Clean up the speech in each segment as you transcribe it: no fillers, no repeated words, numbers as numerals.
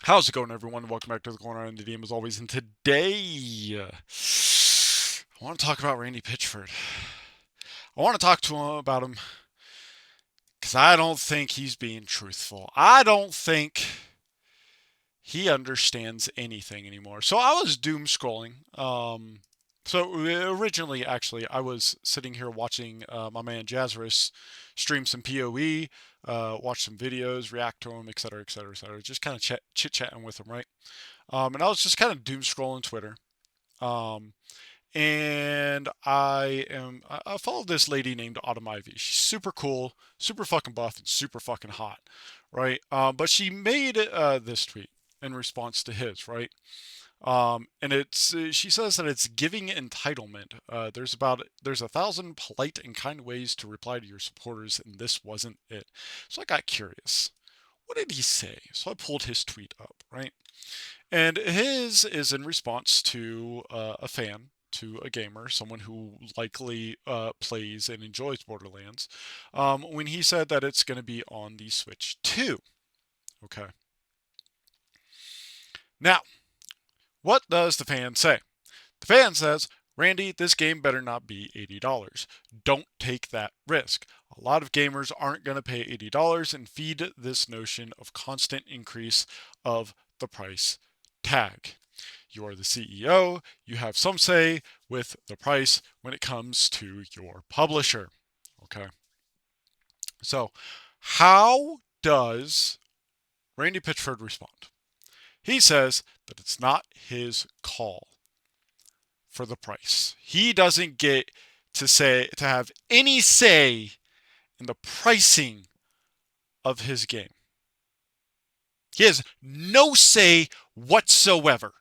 How's it going, everyone? Welcome back to the Corner on the DM as always. And today, I want to talk about Randy Pitchford. I want to talk to him about him because I don't think he's being truthful. I don't think he understands anything anymore. So I was doom scrolling. So originally, actually, I was sitting here watching my man Jazzarus stream some PoE, watch some videos, react to them, etc., etc., etc. Just kind of chit chatting with him, right? And I was just kind of doom scrolling Twitter. Um, and I follow this lady named Autumn Ivy. She's super cool, super fucking buff, and super fucking hot, right? But she made this tweet in response to his, right? And it's she says that it's giving entitlement. There's 1,000 polite and kind ways to reply to your supporters, and this wasn't it. So I got curious. What did he say? So I pulled his tweet up, right? And his is in response to a fan, to a gamer, someone who likely plays and enjoys Borderlands, when he said that it's going to be on the Switch 2. Okay. Now, what does the fan say? The fan says, Randy, this game better not be $80. Don't take that risk. A lot of gamers aren't going to pay $80 and feed this notion of constant increase of the price tag. You are the CEO. You have some say with the price when it comes to your publisher. Okay. So, how does Randy Pitchford respond? He says that it's not his call for the price. He doesn't get to have any say in the pricing of his game. He has no say whatsoever.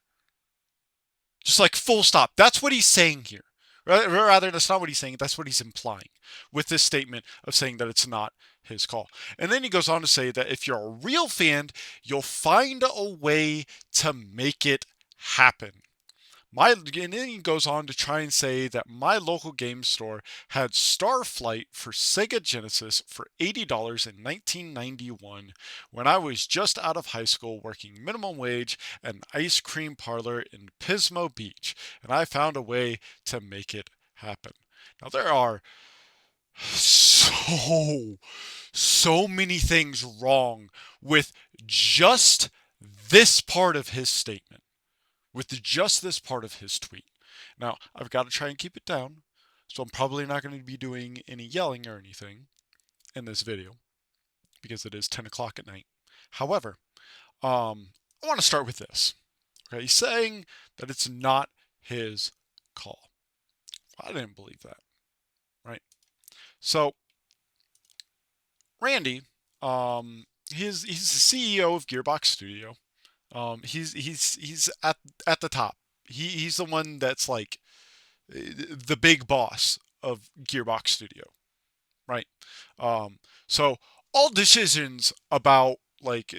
Just like full stop. That's what he's saying here. Rather, that's not what he's saying. That's what he's implying with this statement of saying that it's not his call. And then he goes on to say that if you're a real fan, you'll find a way to make it happen. And then he goes on to try and say that my local game store had Starflight for Sega Genesis for $80 in 1991 when I was just out of high school working minimum wage at an ice cream parlor in Pismo Beach, and I found a way to make it happen. Now, there are so, so many things wrong with just this part of his statement, with just this part of his tweet. Now, I've got to try and keep it down, so I'm probably not going to be doing any yelling or anything in this video because it is 10 o'clock at night. However, I want to start with this. Okay, he's saying that it's not his call. I didn't believe that, right? So, Randy, he's the CEO of Gearbox Studio. He's at the top. He's the one that's like the big boss of Gearbox Studio, right? So all decisions about like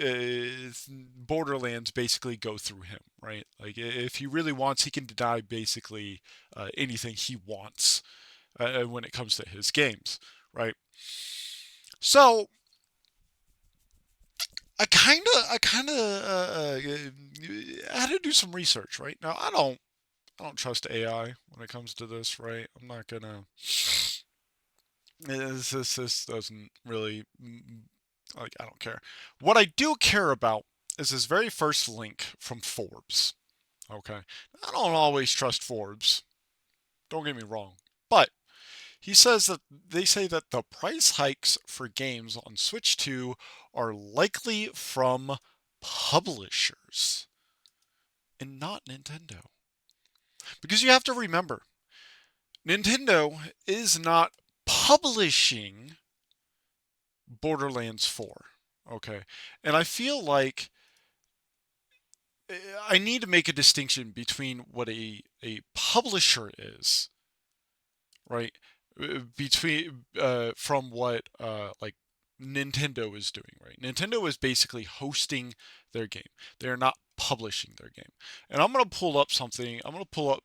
Borderlands basically go through him, right? Like if he really wants, he can deny basically anything he wants when it comes to his games, right? So I had to do some research, right? Now I don't trust AI when it comes to this, right? I'm not gonna. This doesn't really like. I don't care. What I do care about is this very first link from Forbes. Okay, I don't always trust Forbes. Don't get me wrong, but he says that they say that the price hikes for games on Switch 2 are likely from publishers and not Nintendo. Because you have to remember, Nintendo is not publishing Borderlands 4. Okay. And I feel like I need to make a distinction between what a publisher is, right? Between from what like Nintendo is doing, right? Nintendo is basically hosting their game. They're not publishing their game. And I'm going to pull up something. I'm going to pull up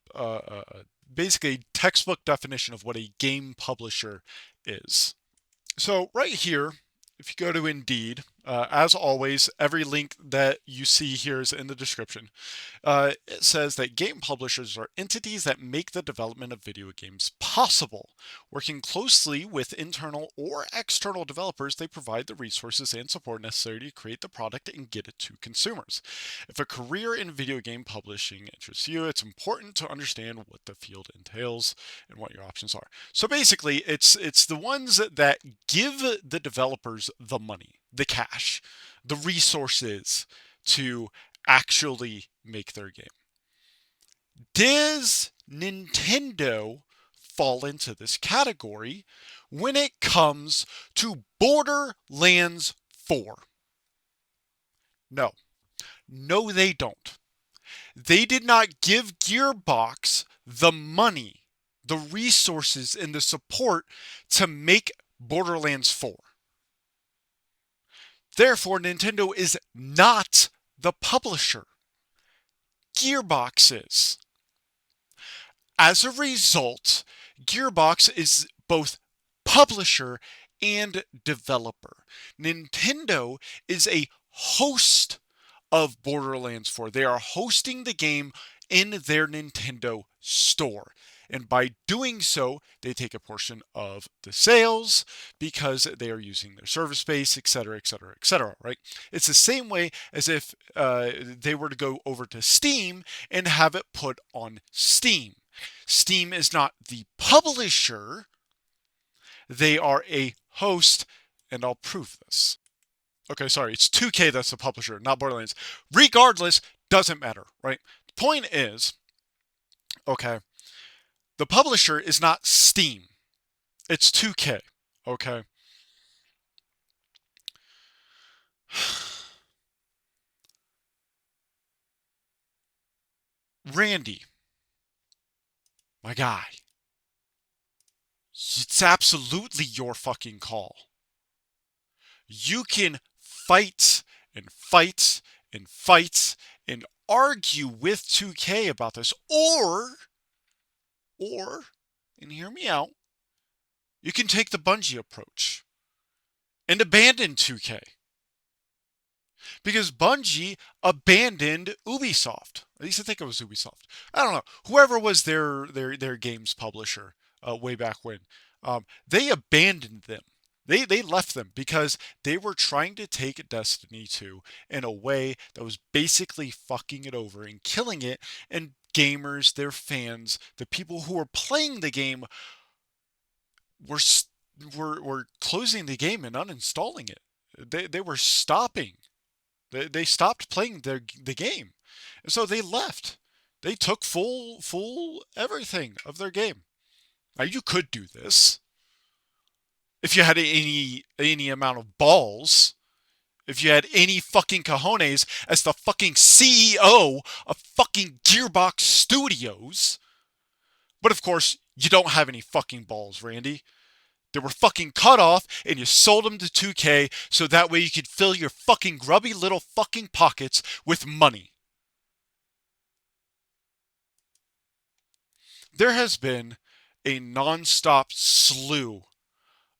basically textbook definition of what a game publisher is. So right here, if you go to Indeed, As always, every link that you see here is in the description. It says that game publishers are entities that make the development of video games possible. Working closely with internal or external developers, they provide the resources and support necessary to create the product and get it to consumers. If a career in video game publishing interests you, it's important to understand what the field entails and what your options are. So basically, it's the ones that give the developers the money, the cash, the resources to actually make their game. Does Nintendo fall into this category when it comes to Borderlands 4? No. No, they don't. They did not give Gearbox the money, the resources, and the support to make Borderlands 4. Therefore, Nintendo is not the publisher. Gearbox is. As a result, Gearbox is both publisher and developer. Nintendo is a host of Borderlands 4. They are hosting the game in their Nintendo store. And by doing so, they take a portion of the sales because they are using their server space, etc., etc., etc., right? It's the same way as if they were to go over to Steam and have it put on Steam. Steam is not the publisher, they are a host, and I'll prove this. Okay, sorry, it's 2K that's the publisher, not Borderlands. Regardless, doesn't matter, right? The point is, okay, the publisher is not Steam, it's 2K, okay? Randy, my guy, it's absolutely your fucking call. You can fight and fight and fight and argue with 2K about this, or, and hear me out, you can take the Bungie approach and abandon 2K. Because Bungie abandoned Ubisoft. At least I think it was Ubisoft. I don't know. Whoever was their games publisher way back when, they abandoned them. They left them because they were trying to take Destiny 2 in a way that was basically fucking it over and killing it. And gamers, their fans, the people who were playing the game were were closing the game and uninstalling it. They were stopping. They stopped playing the game, and so they left. They took full everything of their game. Now you could do this if you had any amount of balls. If you had any fucking cojones as the fucking CEO of fucking Gearbox Studios. But of course, you don't have any fucking balls, Randy. They were fucking cut off and you sold them to 2K so that way you could fill your fucking grubby little fucking pockets with money. There has been a non-stop slew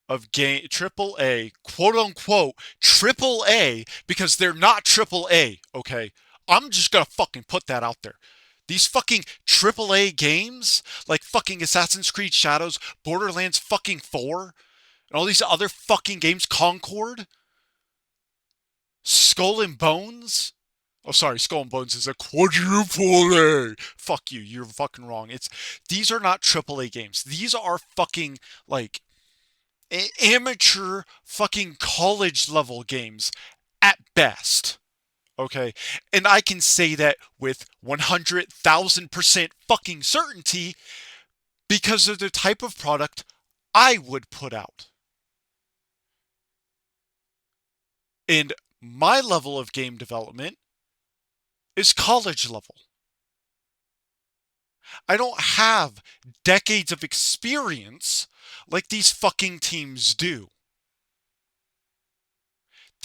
of game AAA, quote unquote AAA, because they're not AAA, okay? I'm just gonna fucking put that out there. These fucking AAA games, like fucking Assassin's Creed Shadows, Borderlands fucking 4, and all these other fucking games, Concord, Skull and Bones. Oh, sorry, Skull and Bones is a quadruple A. Fuck you, you're fucking wrong. These are not AAA games. These are fucking like amateur fucking college level games at best. Okay, and I can say that with 100,000% fucking certainty because of the type of product I would put out. And my level of game development is college level. I don't have decades of experience like these fucking teams do.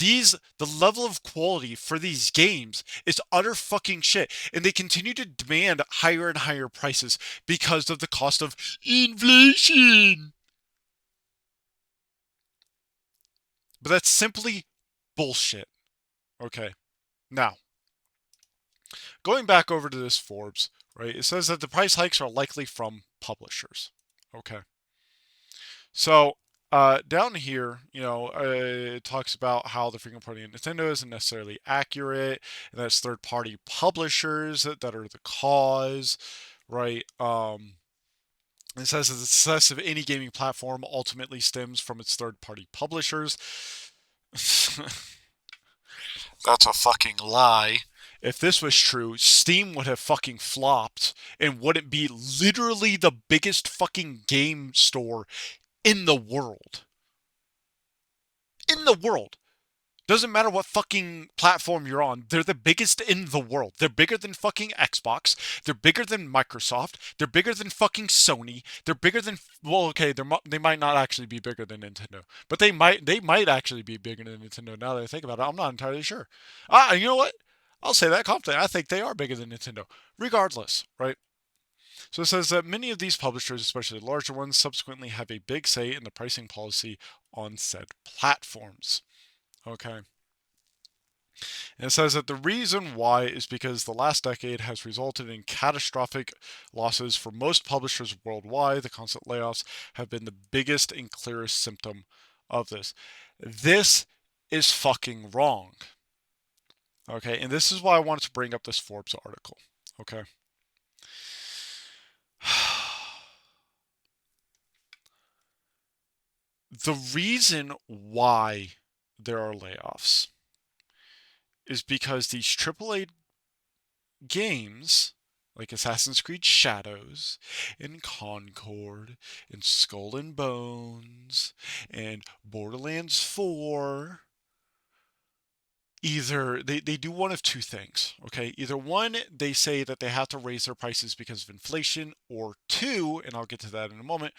The level of quality for these games is utter fucking shit. And they continue to demand higher and higher prices because of the cost of inflation. But that's simply bullshit. Okay. Now, going back over to this Forbes, right? It says that the price hikes are likely from publishers. Okay. So down here, it talks about how the fingerprinting of Nintendo isn't necessarily accurate, and that's third-party publishers that are the cause, right? It says that the success of any gaming platform ultimately stems from its third-party publishers. That's a fucking lie. If this was true, Steam would have fucking flopped and wouldn't be literally the biggest fucking game store in the world. In the world. Doesn't matter what fucking platform you're on. They're the biggest in the world. They're bigger than fucking Xbox. They're bigger than Microsoft. They're bigger than fucking Sony. They're bigger than, well, okay, they might not actually be bigger than Nintendo, but they might actually be bigger than Nintendo. Now that I think about it, I'm not entirely sure. You know what? I'll say that confidently. I think they are bigger than Nintendo. Regardless, right? So it says that many of these publishers, especially the larger ones, subsequently have a big say in the pricing policy on said platforms. Okay. And it says that the reason why is because the last decade has resulted in catastrophic losses for most publishers worldwide. The constant layoffs have been the biggest and clearest symptom of this. This is fucking wrong. Okay, and this is why I wanted to bring up this Forbes article. Okay. The reason why there are layoffs is because these AAA games like Assassin's Creed Shadows and Concord and Skull and Bones and Borderlands 4, either they do one of two things, okay? Either one, they say that they have to raise their prices because of inflation, or two, and I'll get to that in a moment,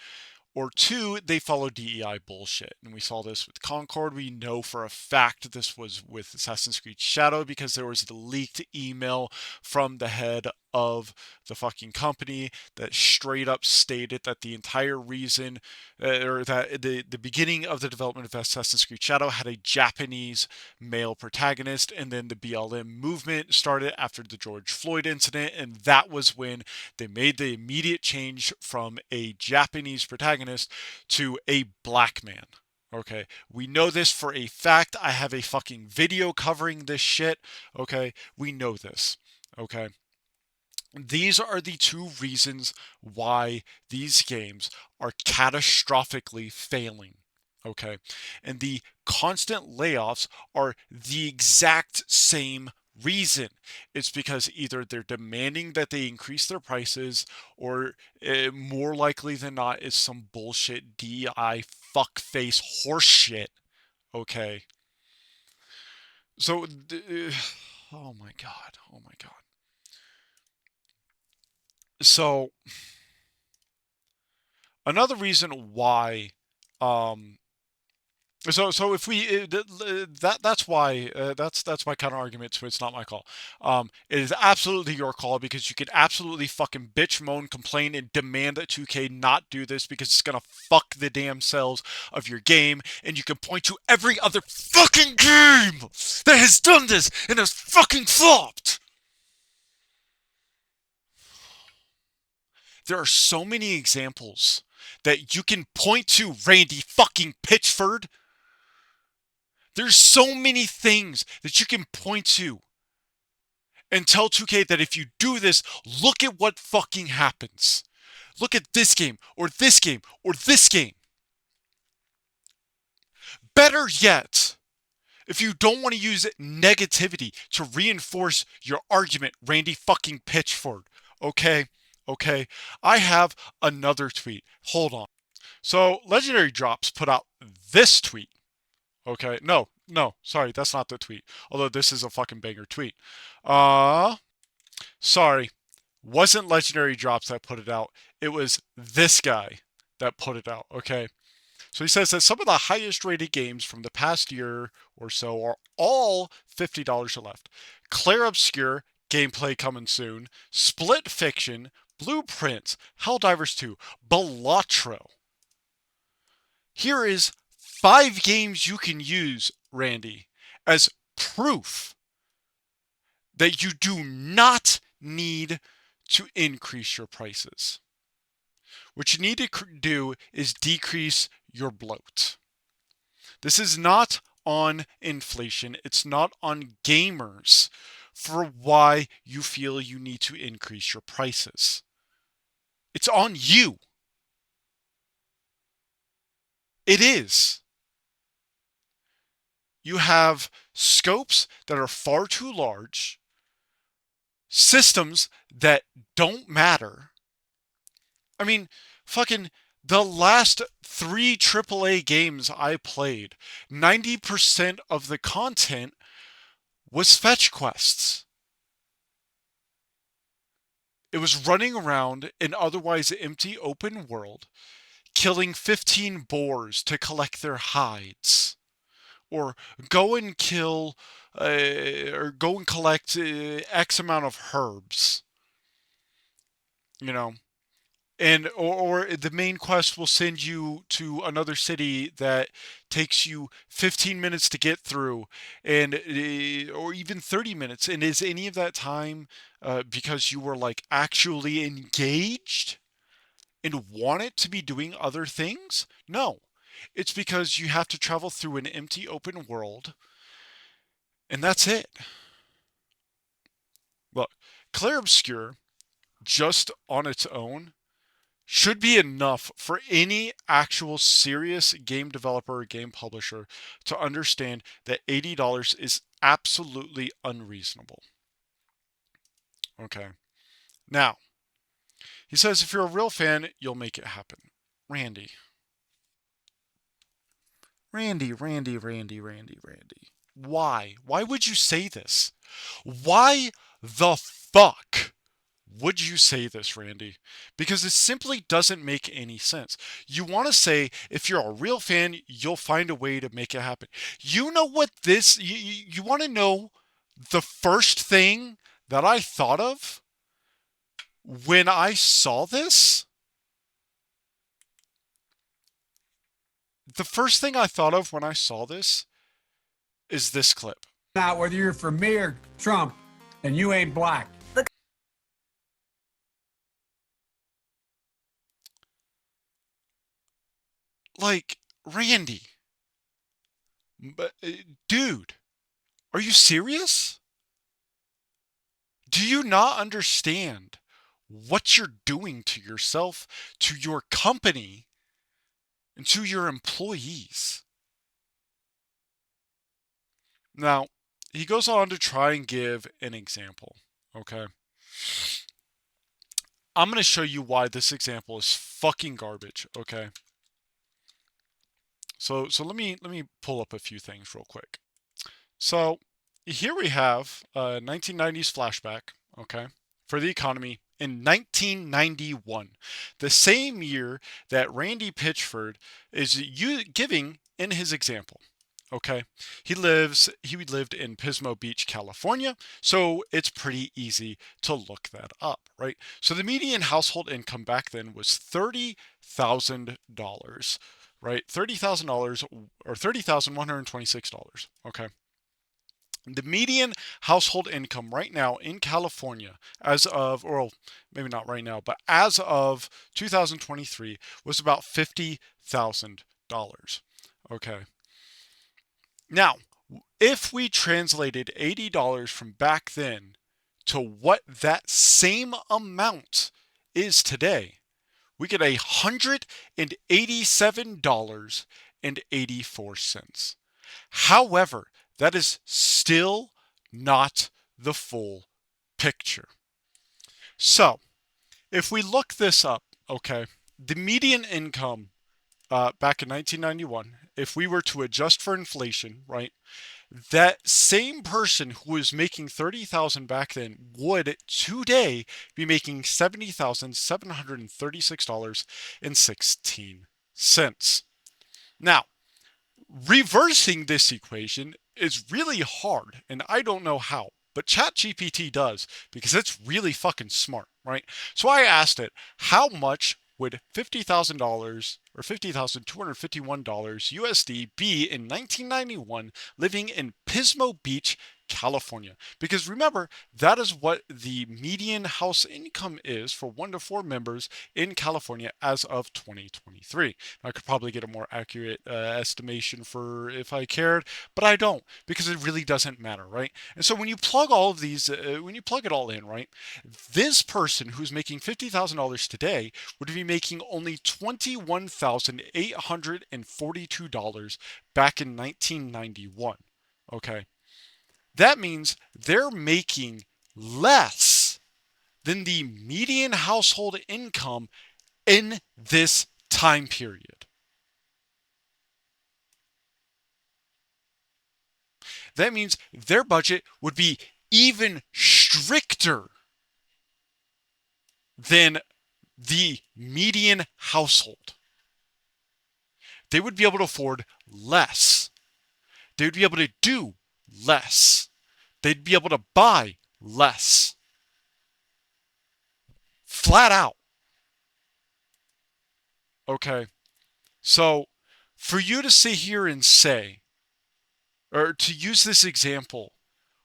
or two, they follow DEI bullshit. And we saw this with Concord. We know for a fact this was with Assassin's Creed Shadow because there was a leaked email from the head of the fucking company that straight up stated that the entire reason, or that the beginning of the development of Assassin's Creed Shadow had a Japanese male protagonist, and then the BLM movement started after the George Floyd incident, and that was when they made the immediate change from a Japanese protagonist to a black man. Okay, we know this for a fact. I have a fucking video covering this shit. Okay, we know this. Okay. These are the two reasons why these games are catastrophically failing. Okay. And the constant layoffs are the exact same reason. It's because either they're demanding that they increase their prices, or more likely than not, is some bullshit DI fuckface horseshit. Okay. So, oh my God. Oh my God. So, another reason why um so if we that's why that's my counter argument to it's not my call. It is absolutely your call because you could absolutely fucking bitch, moan, complain, and demand that 2K not do this because it's gonna fuck the damn sales of your game, and you can point to every other fucking game that has done this and has fucking flopped. There are so many examples that you can point to, Randy fucking Pitchford. There's so many things that you can point to and tell 2K that if you do this, look at what fucking happens. Look at this game, or this game, or this game. Better yet, if you don't want to use negativity to reinforce your argument, Randy fucking Pitchford, okay? Okay, I have another tweet. Hold on. So, Legendary Drops put out this tweet. Okay, no, sorry, that's not the tweet. Although this is a fucking banger tweet. Sorry, wasn't Legendary Drops that put it out. It was this guy that put it out, okay? So he says that some of the highest rated games from the past year or so are all $50 or left. Claire Obscure, gameplay coming soon. Split Fiction, Blueprints, Helldivers 2, Balatro. Here is 5 games you can use, Randy, as proof that you do not need to increase your prices. What you need to do is decrease your bloat. This is not on inflation. It's not on gamers for why you feel you need to increase your prices. It's on you. It is. You have scopes that are far too large, systems that don't matter. I mean, fucking the last 3 AAA games I played, 90% of the content was fetch quests. It was running around an otherwise empty open world, killing 15 boars to collect their hides. Or go and kill, or go and collect X amount of herbs. You know, and or the main quest will send you to another city that takes you 15 minutes to get through, and or even 30 minutes. And is any of that time because you were like actually engaged and want it to be doing other things? No, it's because you have to travel through an empty open world, and that's it. Look, Clair Obscur, just on its own, should be enough for any actual serious game developer or game publisher to understand that $80 is absolutely unreasonable. Okay. Now, he says if you're a real fan, you'll make it happen. Randy. Randy. Why? Why would you say this? Why the fuck would you say this, Randy? Because it simply doesn't make any sense. You want to say, if you're a real fan, you'll find a way to make it happen. You know what this, you want to know the first thing that I thought of when I saw this? The first thing I thought of when I saw this is this clip. Now, whether you're for me or Trump, and you ain't black. Like, Randy, but, dude, are you serious? Do you not understand what you're doing to yourself, to your company, and to your employees? Now, he goes on to try and give an example, okay? I'm going to show you why this example is fucking garbage, okay? So let me pull up a few things real quick. So here we have a 1990s flashback, okay, for the economy in 1991, the same year that Randy Pitchford is giving in his example. Okay, he lived in Pismo Beach, California, so it's pretty easy to look that up, right? So the median household income back then was $30,000, right? $30,000 or $30,126. Okay. The median household income right now in California, as of, or maybe not right now, but as of 2023, was about $50,000. Okay. Now, if we translated $80 from back then to what that same amount is today, we get $187.84. However, that is still not the full picture. So, if we look this up, okay, the median income back in 1991, if we were to adjust for inflation, right, that same person who was making 30,000 back then would today be making $70,736.16. Now, reversing this equation is really hard, and I don't know how, but ChatGPT does because it's really fucking smart, right? So I asked it, how much would $50,000 or $50,251 USD be in 1991 living in Pismo Beach, California? Because remember, that is what the median house income is for 1 to 4 members in California as of 2023. I could probably get a more accurate estimation for if I cared, but I don't because it really doesn't matter, right? And so when you plug all of these, when you plug it all in, right, this person who's making $50,000 today would be making only $21,842 back in 1991. Okay, that means they're making less than the median household income in this time period. That means their budget would be even stricter than the median household. They would be able to afford less. They would be able to do less. They'd be able to buy less. Flat out. Okay. So for you to sit here and say, or to use this example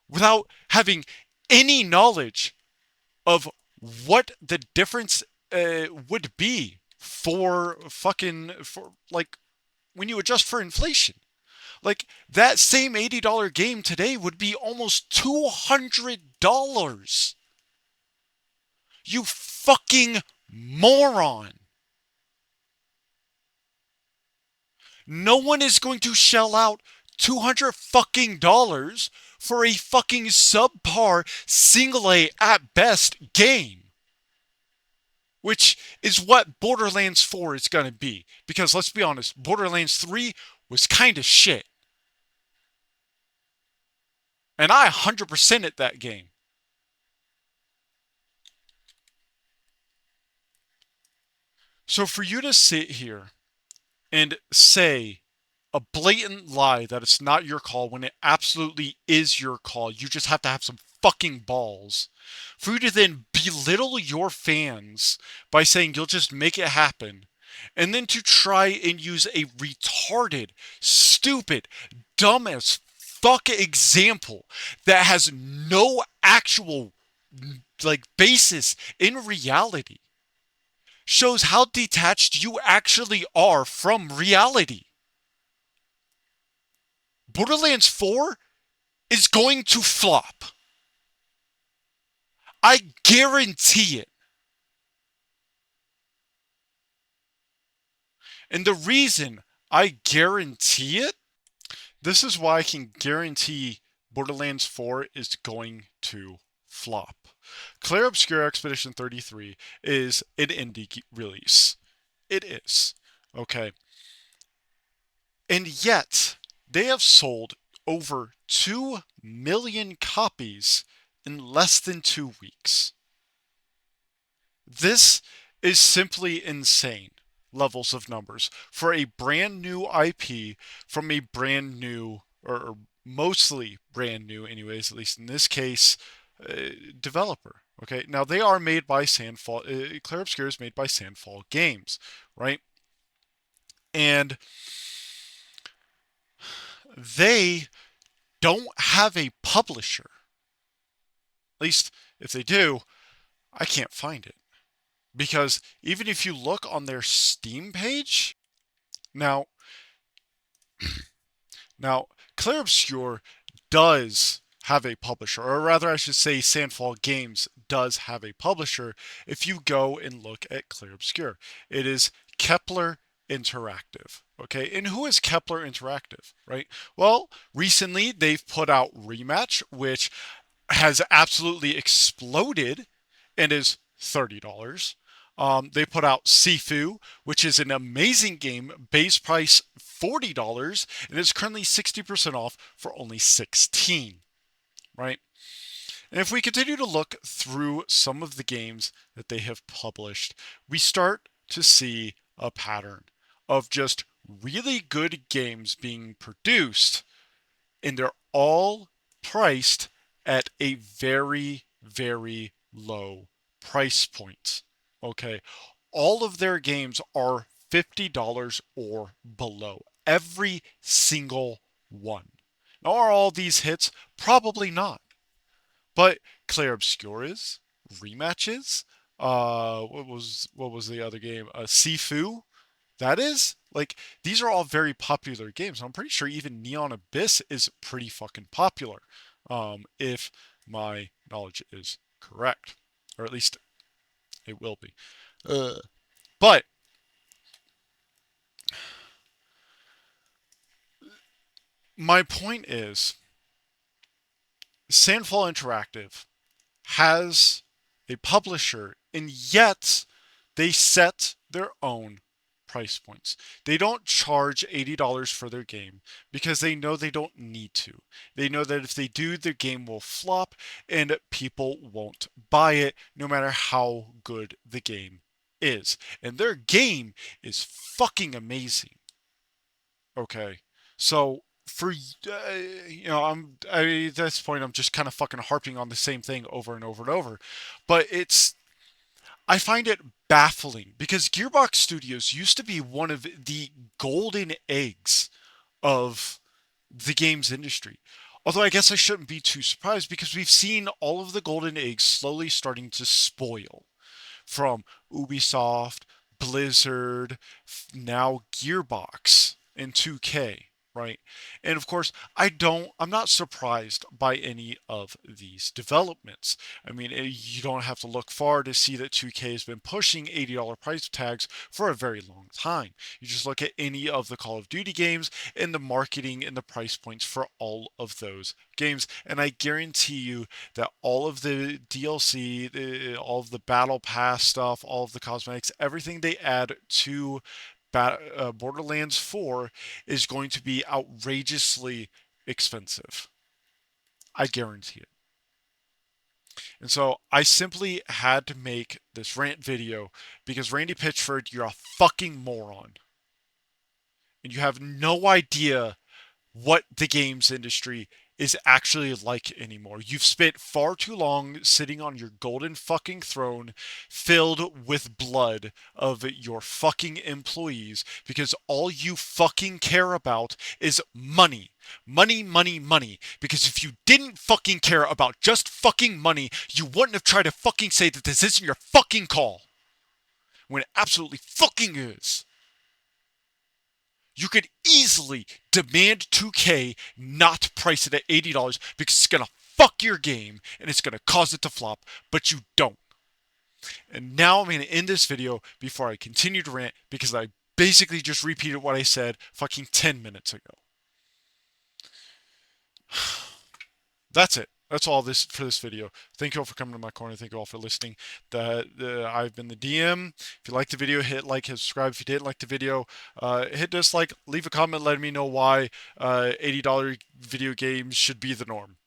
without having any knowledge of what the difference would be for like when you adjust for inflation. Like that same $80 game today would be almost $200. You fucking moron. No one is going to shell out 200 fucking dollars for a fucking subpar single A at best game. Which is what Borderlands 4 is going to be. Because let's be honest, Borderlands 3 was kind of shit. And I 100%ed that game. So for you to sit here and say a blatant lie that it's not your call when it absolutely is your call, you just have to have some fucking balls. For you to then belittle your fans by saying you'll just make it happen, and then to try and use a retarded, stupid, dumb as fuck example that has no actual like basis in reality shows how detached you actually are from reality. Borderlands 4 is going to flop. I guarantee it. And the reason I guarantee it, this is why I can guarantee Borderlands 4 is going to flop. Clair Obscur Expedition 33 is an indie release. It is. Okay. And yet, they have sold over 2 million copies in less than 2 weeks. This is simply insane levels of numbers for a brand new IP from a brand new, or mostly brand new, anyways, at least in this case, developer. Okay, now they are made by Sandfall. Clair Obscur is made by Sandfall Games, right? And they don't have a publisher. At least if they do, I can't find it. Because even if you look on their Steam page, now, now Clair Obscur does have a publisher, or rather, I should say, Sandfall Games does have a publisher. If you go and look at Clair Obscur, it is Kepler Interactive. Okay, and who is Kepler Interactive, right? Well, recently they've put out Rematch, which has absolutely exploded and is $30. They put out Sifu, which is an amazing game, base price $40, and is currently 60% off for only $16, right? And if we continue to look through some of the games that they have published, we start to see a pattern of just really good games being produced, and they're all priced at a very, very low price point. Okay. all of their games are $50 or below. Every single one. Now, are all these hits? Probably not. But Clair Obscure is, rematches. What was the other game? Sifu. That is like these are all very popular games. I'm pretty sure even Neon Abyss is pretty fucking popular, if my knowledge is correct, or at least it will be. But my point is, Sandfall Interactive has a publisher, and yet they set their own price points. They don't charge $80 for their game because they know they don't need to. They know that if they do, their game will flop and people won't buy it no matter how good the game is. And their game is fucking amazing. Okay. So for at this point I'm just kind of fucking harping on the same thing over and over and over. But I find it baffling because Gearbox Studios used to be one of the golden eggs of the games industry. Although I guess I shouldn't be too surprised because we've seen all of the golden eggs slowly starting to spoil from Ubisoft, Blizzard, now Gearbox, and 2K, right? And of course, I'm not surprised by any of these developments. I mean, you don't have to look far to see that 2K has been pushing $80 price tags for a very long time. You just look at any of the Call of Duty games and the marketing and the price points for all of those games, and I guarantee you that all of the DLC, all of the battle pass stuff, all of the cosmetics, everything they add to Borderlands 4 is going to be outrageously expensive. I guarantee it. And so I simply had to make this rant video because Randy Pitchford, you're a fucking moron. And you have no idea what the games industry is actually like anymore. You've spent far too long sitting on your golden fucking throne filled with blood of your fucking employees because all you fucking care about is money. Money, money, money. Because if you didn't fucking care about just fucking money, you wouldn't have tried to fucking say that this isn't your fucking call. When it absolutely fucking is. You could easily demand 2K not price it at $80 because it's going to fuck your game and it's going to cause it to flop, but you don't. And now I'm going to end this video before I continue to rant because I basically just repeated what I said fucking 10 minutes ago. That's it. That's all this for this video. Thank you all for coming to my corner. Thank you all for listening. I've been the DM. If you liked the video, hit like, hit subscribe. If you didn't like the video, hit dislike. Leave a comment letting me know why $80 video games should be the norm.